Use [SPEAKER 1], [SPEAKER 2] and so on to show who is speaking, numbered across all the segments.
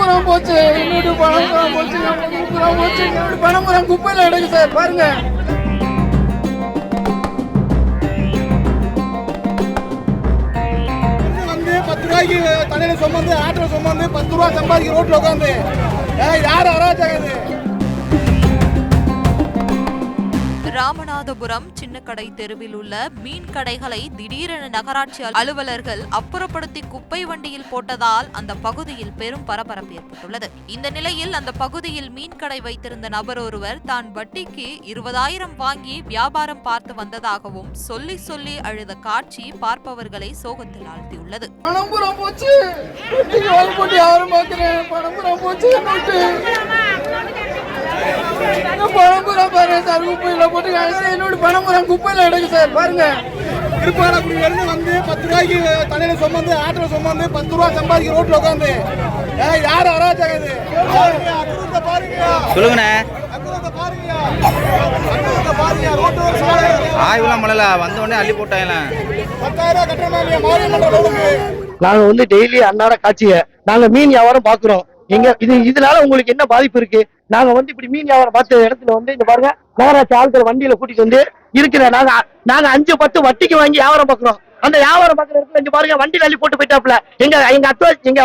[SPEAKER 1] பூரா போச்சு, என்னோட பணம் பூரா போச்சு, பூரா போச்சு, என்னோட பணம் பூரா குப்பையில எடுக்கு சார். பாருங்க, வந்து 10 ரூபாய்க்கு தலையில சுமந்து ஆட்டோ சுமந்து 10 ரூபா சம்பாதிக்க ரோட்ல உட்காந்து யார் அராஜகம் இது?
[SPEAKER 2] ராமநாதபுரம் சின்னக்கடை தெருவில் உள்ள மீன் கடைகளை திடீரென நகராட்சி அலுவலர்கள் அப்புறப்படுத்தி குப்பை வண்டியில் போட்டதால் அந்த பகுதியில் பெரும் பரபரப்பு ஏற்பட்டுள்ளது. இந்த நிலையில் அந்த பகுதியில் மீன் கடை வைத்திருந்த நபர் ஒருவர் தான் வட்டிக்கு 20,000 வாங்கி வியாபாரம் பார்த்து வந்ததாகவும் சொல்லி சொல்லி அழுத காட்சி பார்ப்பவர்களை சோகத்தில் ஆழ்த்தியுள்ளது.
[SPEAKER 1] பணம் பூரா போச்சு, யாரும் பாக்குறேன், பணம் பூரா போச்சு, பணம் பூரா பாருங்க சார், குப்பையில போட்டு என்னோட பணம் பூரா குப்பையில எடுக்கு சார். பாருங்க, திருப்பாரக்குடியில இருந்து வந்து 10 ரூபாய்க்கு தலையில சுமந்து ஆட்டோ சுமந்து 10 ரூபா சம்பாதிக்க ரோட்ல உட்காந்து யார் அராஜகம் இது?
[SPEAKER 3] சொல்லுங்கண்ணே. ஆய்வுலாம் பண்ணல, வந்த உடனே அள்ளி போட்டாங்க.
[SPEAKER 1] 10,000 கட்டணம்.
[SPEAKER 4] நாங்க வந்து டெய்லி அன்றாட காட்சிய நாங்க மீன் வியாபாரம் பாக்குறோம். இதனால உங்களுக்கு என்ன பாதிப்பு இருக்கு? நாங்க வந்து இப்படி மீன் வியாபாரம் பார்த்த இடத்துல வந்து இந்த பாருங்க, நகராட்சி ஆட்கள் வண்டியில கூட்டிட்டு வந்து இருக்கிற நாங்க 5-10 வட்டிக்கு வாங்கி வியாபாரம் பாக்குறோம். அந்த வியாபாரம் பாக்குற இடத்துல இங்க பாருங்க, வண்டியில அள்ளி போட்டு போயிட்டாப்ல. எங்க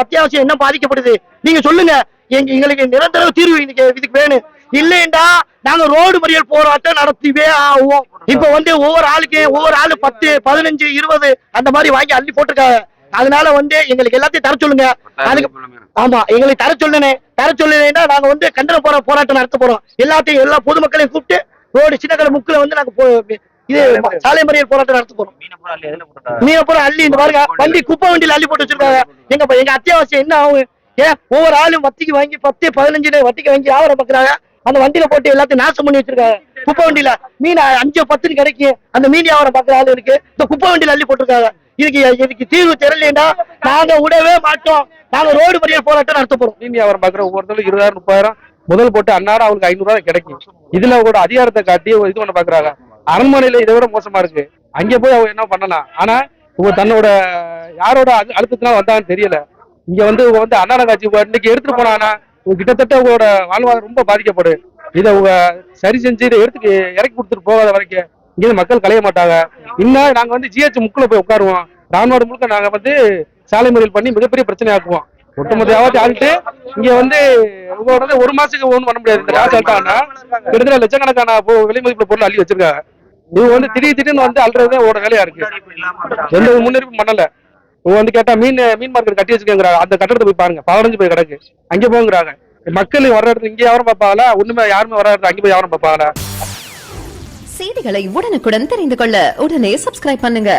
[SPEAKER 4] அத்தியாவசியம் என்ன பாதிக்கப்படுது? நீங்க சொல்லுங்க. எங்களுக்கு நிரந்தர தீர்வு இதுக்கு வேணும். இல்லைண்டா நாங்க ரோடு மறியல் போராட்டம் நடத்திவே ஆகும். இப்ப வந்து ஒவ்வொரு ஆளு 10, 15, 20 அந்த மாதிரி வாங்கி அள்ளி போட்டிருக்காங்க. அதனால வந்து எங்களுக்கு எல்லாத்தையும் தர சொல்லுங்க. ஆமா, எங்களுக்கு தர சொல்லுன்னா நாங்க வந்து கண்டன போராட்டம் நடத்த போறோம். எல்லா பொதுமக்களையும் கூப்பிட்டு ரோடு சின்னக்கடை முக்குல வந்து நாங்க இது சாலை மறியல் போராட்டம் நடத்த போறோம். மீனை பூரா அள்ளி இந்த பாருங்க, வண்டி குப்பை வண்டியில அள்ளி போட்டு வச்சிருக்காங்க. எங்க அத்தியாவசியம் என்ன ஆகும்? ஒவ்வொரு ஆளும் வட்டிக்கு வாங்கி 10, 15 வட்டிக்கு வாங்கி வியாபாரம் பாக்குறாங்க. அந்த வண்டியில போட்டு எல்லாத்தையும் நாசம் பண்ணி வச்சிருக்காங்க. குப்பை வண்டியில மீன் 5, 10 கிடைக்கும். அந்த மீன் வியாபாரம் பாக்குற ஆளு இருக்கு, இந்த குப்பை வண்டியில அள்ளி போட்டிருக்காங்க. இதுக்கு தீர்வு தெரியலன்னா நாங்க விடவே மாட்டோம். நாங்க ரோடு மறியல் போராட்டம் நடத்த போறோம்.
[SPEAKER 5] மீன் வியாபாரம் பாக்குற ஒவ்வொருத்தரும் 20,000, 30,000 முதல் போட்டு அன்னாரம் அவங்களுக்கு 500 ரூபாய் கிடைக்கும். இதுல கூட அதிகாரத்தை காட்டி இது ஒண்ணு பாக்குறாங்க. அரண்மனையில இதை விட மோசமா இருக்கு. அங்க போய் அவங்க என்ன பண்ணலாம்? ஆனா இவங்க தன்னோட யாரோட அழுத்தத்தினால வந்தாங்கன்னு தெரியல. இங்க வந்து அன்னார காட்சி இன்னைக்கு எடுத்துட்டு போனாங்கன்னா கிட்டத்தட்ட உங்களோட வாழ்வாதாரம் ரொம்ப பாதிக்கப்படும். இதை அவங்க சரி செஞ்சு இதை இறக்கி கொடுத்துட்டு போகாத வரைக்கும் இங்க மக்கள் கலைய மாட்டாங்க. இன்னும் நாங்க வந்து GH முக்குல போய் உட்காருவோம். ராமநாடு முழுக்க நாங்க வந்து சாலை மறியல் பண்ணி மிகப்பெரிய பிரச்சனை ஆக்குவோம். ஒட்டுமொத்த வியாபாரத்தை ஆகிட்டு இங்க வந்து உங்களோட 1 மாசத்துக்கு ஒன்றும் பண்ண முடியாது. இந்த காசு ஆட்டாங்கன்னா கிட்டத்தட்ட லட்சக்கணக்கான விலை மதிப்புல பொருள் அள்ளி வச்சிருக்காங்க. இவங்க வந்து திடீர்னு வந்து அல்றதே அவரோட வேலையா இருக்கு. எந்த ஒரு முன்னெடுப்பும் பண்ணல. இவங்க வந்து கேட்டா மீன் மார்க்கெட் கட்டி வச்சுக்கிறாங்க. அந்த கட்டடத்தை போய் பாருங்க, பவடைஞ்சு போய் கிடக்கு. அங்கே போங்கிறாங்க. மக்கள் வர்ற இடத்துல இங்கே வியாபாரம் பார்ப்பாங்களா? ஒண்ணுமே யாருமே வர இடத்துல அங்கே போய் வியாபாரம் பார்ப்பாங்களா?
[SPEAKER 6] செய்திகளை உடனுக்குடன் தெரிந்து கொள்ள உடனே சப்ஸ்கிரைப் பண்ணுங்க.